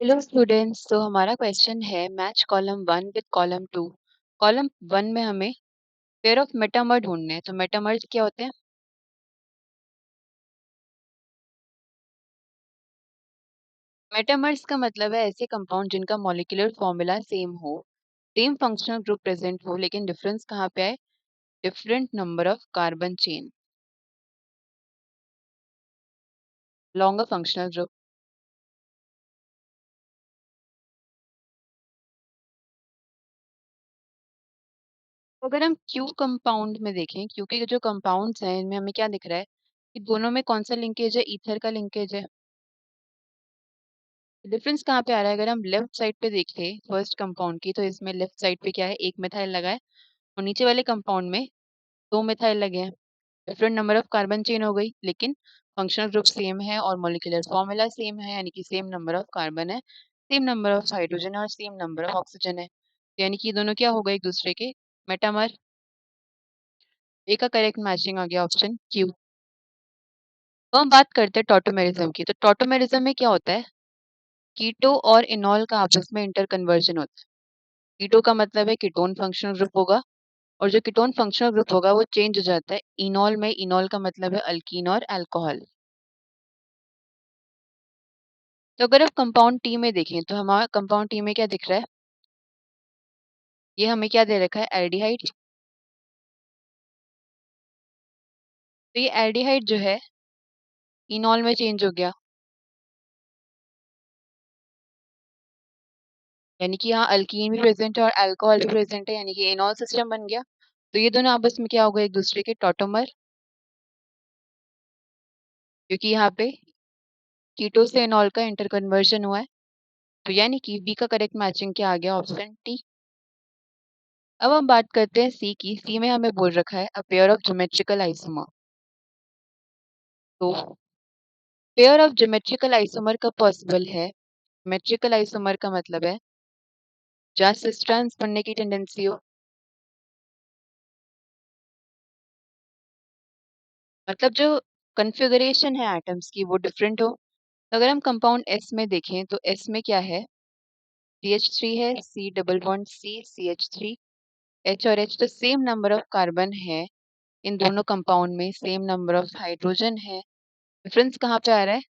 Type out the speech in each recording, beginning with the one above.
Hello students. तो हमारा question है match column one with column to. Column one में हमें पेयर ऑफ मेटामर ढूंढने हैं। तो मेटामर्स क्या होते हैं? मेटामर्स का मतलब है ऐसे कंपाउंड जिनका मॉलिक्यूलर फॉर्मूला सेम हो, सेम फंक्शनल ग्रुप प्रेजेंट हो, लेकिन डिफरेंस कहाँ पे आए? Different number of carbon chain, longer functional group. तो अगर हम क्यू कंपाउंड में देखें, क्यू के जो कंपाउंड्स हैं इनमें हमें क्या दिख रहा है कि दोनों में कौन सा लिंकेज है? ईथर का लिंकेज है। डिफरेंस कहाँ पे आ रहा है? अगर हम लेफ्ट साइड पे देखें फर्स्ट कंपाउंड की, तो इसमें लेफ्ट साइड पे क्या है? एक मिथाइल लगा है और नीचे वाले कंपाउंड में दो मिथाइल लगे हैं। Different number of carbon chain हो गई, लेकिन फंक्शनल ग्रुप सेम है और मॉलिक्यूलर फॉर्मूला सेम है, यानी कि सेम नंबर ऑफ कार्बन है, सेम नंबर ऑफ हाइड्रोजन है और सेम नंबर ऑफ ऑक्सीजन है। तो यानी कि ये दोनों क्या हो गए? एक दूसरे के मेटामर। ए का करेक्ट मैचिंग आ गया ऑप्शन क्यू। तो हम बात करते हैं टॉटोमेरिज्म की। तो टॉटोमेरिज्म में क्या होता है? कीटो और इनॉल का आपस में इंटर कन्वर्जन होता है। कीटो का मतलब है कीटोन फंक्शनल ग्रुप होगा, और जो कीटोन फंक्शनल ग्रुप होगा वो चेंज हो जाता है इनॉल में। इनॉल का मतलब है अल्कीन और अल्कोहल। तो अगर आप कंपाउंड टी में देखें तो हमारा कंपाउंड टी में क्या दिख रहा है? ये हमें क्या दे रखा है? एल्डिहाइड। तो ये एल्डिहाइड जो है इनॉल में चेंज हो गया, यानी कि यहाँ अल्कीन भी प्रेजेंट है और अल्कोहल भी प्रेजेंट है, यानी कि इनॉल सिस्टम बन गया। तो ये दोनों आपस में क्या हो गए? एक दूसरे के टॉटोमर, क्योंकि यहाँ पे कीटो से इनॉल का इंटर कन्वर्जन हुआ है। तो यानी कि बी का करेक्ट मैचिंग क्या आ गया? Option T. अब हम बात करते हैं सी की। सी में हमें बोल रखा है a pair of geometrical isomer. तो पेयर ऑफ ज्योमेट्रिकल आइसोमर कब पॉसिबल है? ज्योमेट्रिकल आइसोमर का मतलब है जहाँ सिस्टर्न्स बनने की टेंडेंसी हो, मतलब जो कॉन्फ़िगरेशन है एटम्स की वो डिफरेंट हो। तो अगर हम कंपाउंड एस में देखें तो एस में क्या है? CH3 है, C double bond C, CH3, H और H। तो सेम नंबर ऑफ कार्बन है इन दोनों कंपाउंड में, सेम नंबर ऑफ हाइड्रोजन है। डिफरेंस कहाँ पे आ रहा है?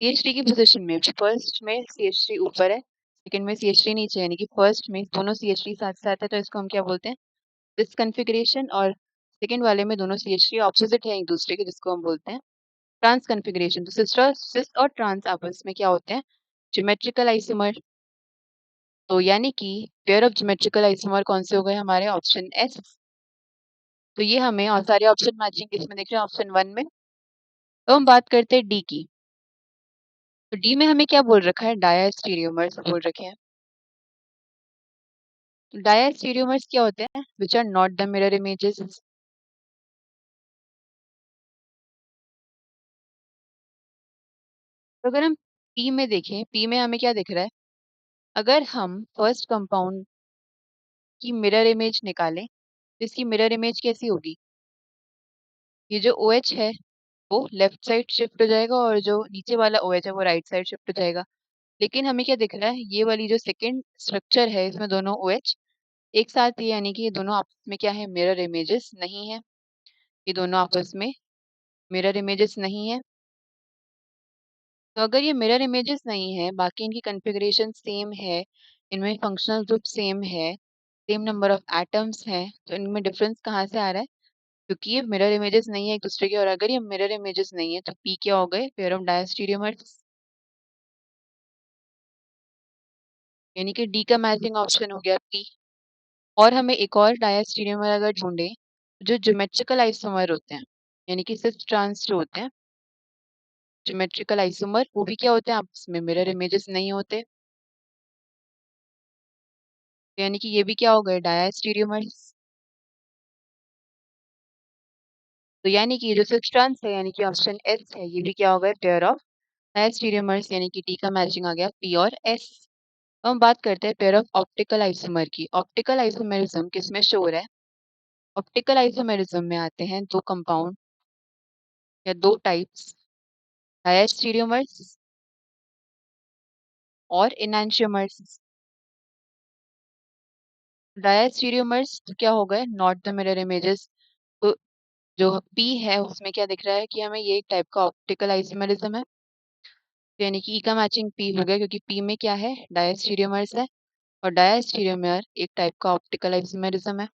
CH3 की पोजीशन में। फर्स्ट में CH3 ऊपर है, सेकंड में CH3 नीचे है, यानी कि फर्स्ट में दोनों CH3 साथ साथ है, तो इसको हम क्या बोलते हैं? This configuration. और सेकंड वाले में दोनों CH3 ऑपोजिट है एक दूसरे के, जिसको हम बोलते हैं ट्रांस कॉन्फ़िगरेशन। तो सिस्टर सिस और ट्रांस आपस में क्या होते हैं? Geometrical isomer. तो यानी कि पेयर ऑफ ज्योमेट्रिकल आइसोमर कौन से हो गए हमारे? Option S. तो ये हमें और सारे ऑप्शन मैचिंग किसमें देख रहे हैं? ऑप्शन वन में। तो हम बात करते हैं डी की। तो डी में हमें क्या बोल रखा है? डायस्टीरियोमर्स बोल रखे हैं। तो डायस्टीरियोमर्स क्या होते हैं? Which are not the mirror images. तो अगर हम पी में देखें, पी में हमें क्या दिख रहा है? अगर हम फर्स्ट कंपाउंड की मिरर इमेज निकालें तो इसकी मिरर इमेज कैसी होगी? ये जो OH है वो लेफ्ट साइड शिफ्ट हो जाएगा और जो नीचे वाला OH है वो राइट साइड शिफ्ट हो जाएगा। लेकिन हमें क्या दिख रहा है? ये वाली जो सेकंड स्ट्रक्चर है इसमें दोनों OH एक साथ ही, यानी कि ये दोनों आपस में क्या है? मिरर इमेजेस नहीं है। ये दोनों आपस में मिरर इमेजेस नहीं है। तो अगर ये मिरर इमेजेस नहीं है, बाकी इनकी कॉन्फ़िगरेशन सेम है, इनमें फंक्शनल ग्रुप सेम है, सेम नंबर ऑफ एटम्स हैं, तो इनमें डिफरेंस कहाँ से आ रहा है? क्योंकि ये मिरर इमेजेस नहीं है एक दूसरे के, और अगर ये मिरर इमेजेस नहीं है तो पी क्या हो गए? पेयर ऑफ डायस्टीरियोमर्स, यानी कि डी का मैचिंग ऑप्शन हो गया पी। और हमें एक और डायस्टीरियोमर अगर ढूंढे जो ज्योमेट्रिकल आइसोमर होते हैं, यानी कि सिर्फ ट्रांस जो होते हैं ज्योमेट्रिकल आइसोमर, वो भी क्या होते हैं? आपस में मिरर इमेजेस नहीं होते। तो यानी कि ये भी क्या हो गए? डायस्टीरियोमर्स। तो यानी कि ये जो सिक्स ट्रांस है, यानी कि ऑप्शन एस है, ये भी क्या हो गए? पेयर ऑफ डायस्टीरियोमर्स, यानी कि डी का मैचिंग आ गया पी और एस। अब हम बात करते हैं पेयर ऑफ ऑप्टिकल आइसोमर की। ऑप्टिकल आइसोमेरिज्म किसमें शो हो रहा है? ऑप्टिकल आइसोमेरिज्म में आते हैं दो कंपाउंड या दो टाइप्स, डायस्टीरियोमर्स और इनैंशियोमर्स। डायस्टीरियोमर्स क्या हो गए? Not the mirror images. तो जो P है उसमें क्या दिख रहा है कि हमें ये एक टाइप का ऑप्टिकल आइसोमेरिज्म है। तो यानी कि E का मैचिंग P हो गया क्योंकि P में क्या है? डायस्टीरियोमर्स है और डायस्टीरियोमर एक टाइप का ऑप्टिकल आइसोमेरिज्म है।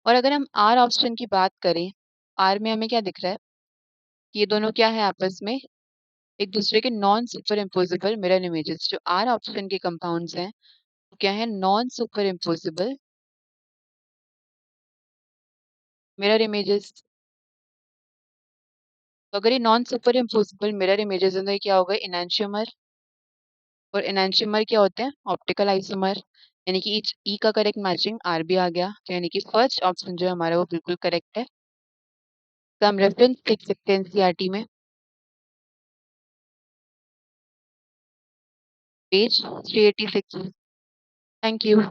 और अगर हम R ऑप्शन की बात करें, R में हमें क्या दिख रहा है? ये दोनों क्या है आपस में? एक दूसरे के non super imposable mirror images. जो R ऑप्शन के कंपाउंड्स हैं वो क्या है? Non super imposable mirror images. तो अगर ये non super imposable mirror images हैं तो ये क्या होगा? इनैंशियोमर। और एनांशियोमर क्या होते हैं? Optical isomer. यानी कि ई का करेक्ट मैचिंग आर भी आ गया, तो यानी कि फर्स्ट ऑप्शन जो है हमारा वो बिल्कुल करेक्ट है। तो हम रेफरेंस देख सकते हैं एनसीईआरटी में, पेज 386। Thank you.